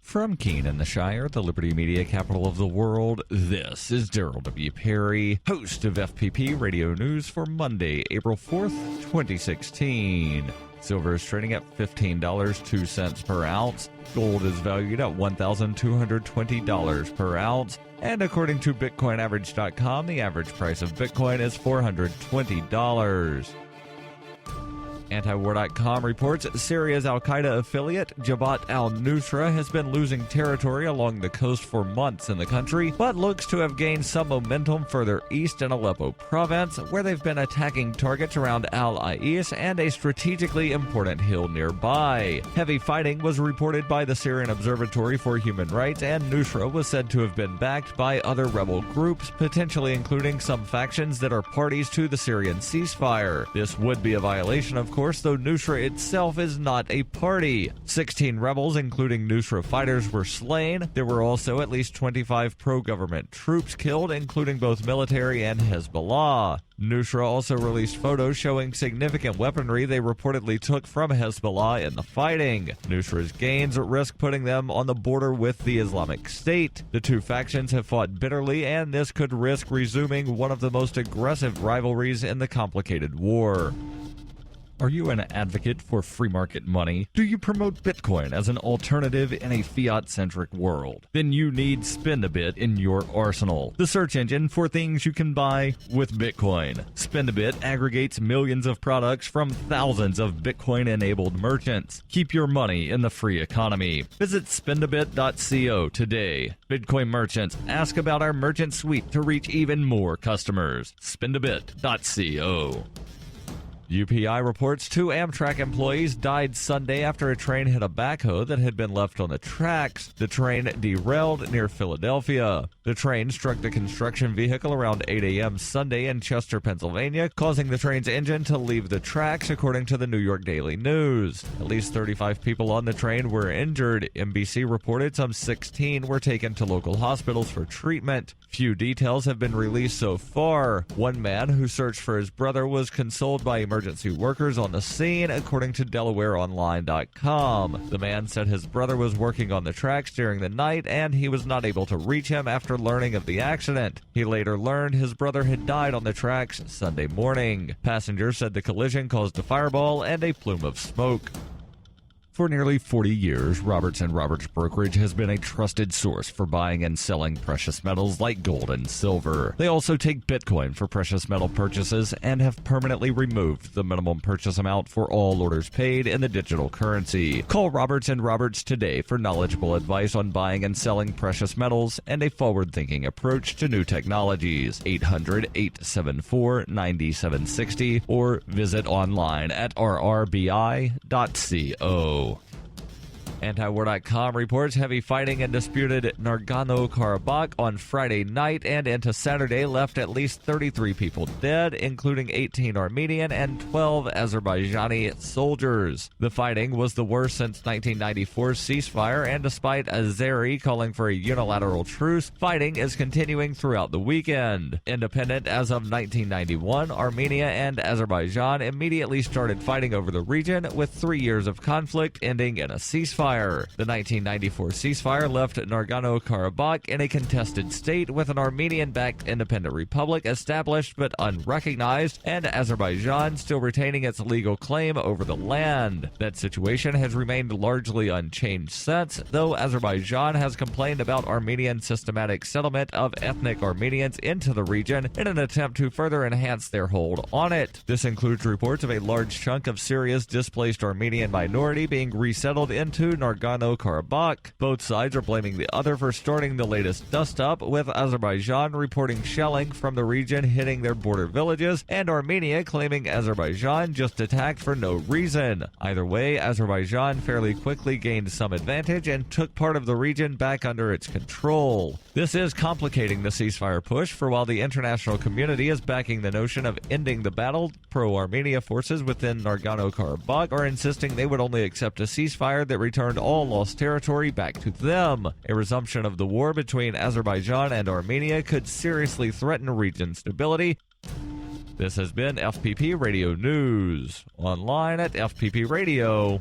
From Keene in the Shire, the Liberty Media capital of the world, this is Daryl W. Perry, host of FPP Radio News for Monday, April 4th, 2016. Silver is trading at $15.02 per ounce. Gold is valued at $1,220 per ounce. And according to BitcoinAverage.com, the average price of Bitcoin is $420. Antiwar.com reports Syria's Al-Qaeda affiliate, Jabhat al-Nusra, has been losing territory along the coast for months in the country, but looks to have gained some momentum further east in Aleppo province, where they've been attacking targets around Al-Ais and a strategically important hill nearby. Heavy fighting was reported by the Syrian Observatory for Human Rights, and Nusra was said to have been backed by other rebel groups, potentially including some factions that are parties to the Syrian ceasefire. This would be a violation, of course, though Nusra itself is not a party. 16 rebels, including Nusra fighters, were slain. There were also at least 25 pro-government troops killed, including both military and Hezbollah. Nusra also released photos showing significant weaponry they reportedly took from Hezbollah in the fighting. Nusra's gains risk putting them on the border with the Islamic State. The two factions have fought bitterly, and this could risk resuming one of the most aggressive rivalries in the complicated war. Are you an advocate for free market money? Do you promote Bitcoin as an alternative in a fiat-centric world? Then you need Spend-A-Bit in your arsenal, the search engine for things you can buy with Bitcoin. Spend-A-Bit aggregates millions of products from thousands of Bitcoin-enabled merchants. Keep your money in the free economy. Visit spendabit.co today. Bitcoin merchants, ask about our merchant suite to reach even more customers. Spendabit.co. UPI reports 2 Amtrak employees died Sunday after a train hit a backhoe that had been left on the tracks. The train derailed near Philadelphia. The train struck the construction vehicle around 8 a.m. Sunday in Chester, Pennsylvania, causing the train's engine to leave the tracks, according to the New York Daily News. At least 35 people on the train were injured. NBC reported some 16 were taken to local hospitals for treatment. Few details have been released so far. One man who searched for his brother was consoled by emergency workers on the scene, according to DelawareOnline.com. The man said his brother was working on the tracks during the night and he was not able to reach him after learning of the accident. He later learned his brother had died on the tracks Sunday morning. Passengers said the collision caused a fireball and a plume of smoke. For nearly 40 years, Roberts & Roberts Brokerage has been a trusted source for buying and selling precious metals like gold and silver. They also take Bitcoin for precious metal purchases and have permanently removed the minimum purchase amount for all orders paid in the digital currency. Call Roberts & Roberts today for knowledgeable advice on buying and selling precious metals and a forward-thinking approach to new technologies. 800-874-9760 or visit online at rrbi.co. Antiwar.com reports heavy fighting in disputed Nagorno-Karabakh on Friday night and into Saturday left at least 33 people dead, including 18 Armenian and 12 Azerbaijani soldiers. The fighting was the worst since 1994's ceasefire, and despite Azeri calling for a unilateral truce, fighting is continuing throughout the weekend. Independent as of 1991, Armenia and Azerbaijan immediately started fighting over the region, with 3 years of conflict ending in a ceasefire. The 1994 ceasefire left Nagorno-Karabakh in a contested state, with an Armenian-backed independent republic established but unrecognized, and Azerbaijan still retaining its legal claim over the land. That situation has remained largely unchanged since, though Azerbaijan has complained about Armenian systematic settlement of ethnic Armenians into the region in an attempt to further enhance their hold on it. This includes reports of a large chunk of Syria's displaced Armenian minority being resettled into Nagorno-Karabakh. Both sides are blaming the other for starting the latest dust-up, with Azerbaijan reporting shelling from the region hitting their border villages, and Armenia claiming Azerbaijan just attacked for no reason. Either way, Azerbaijan fairly quickly gained some advantage and took part of the region back under its control. This is complicating the ceasefire push, for while the international community is backing the notion of ending the battle, pro-Armenia forces within Nagorno-Karabakh are insisting they would only accept a ceasefire that returned all lost territory back to them. A resumption of the war between Azerbaijan and Armenia could seriously threaten region stability. This has been FPP Radio News, online at fppradio.com.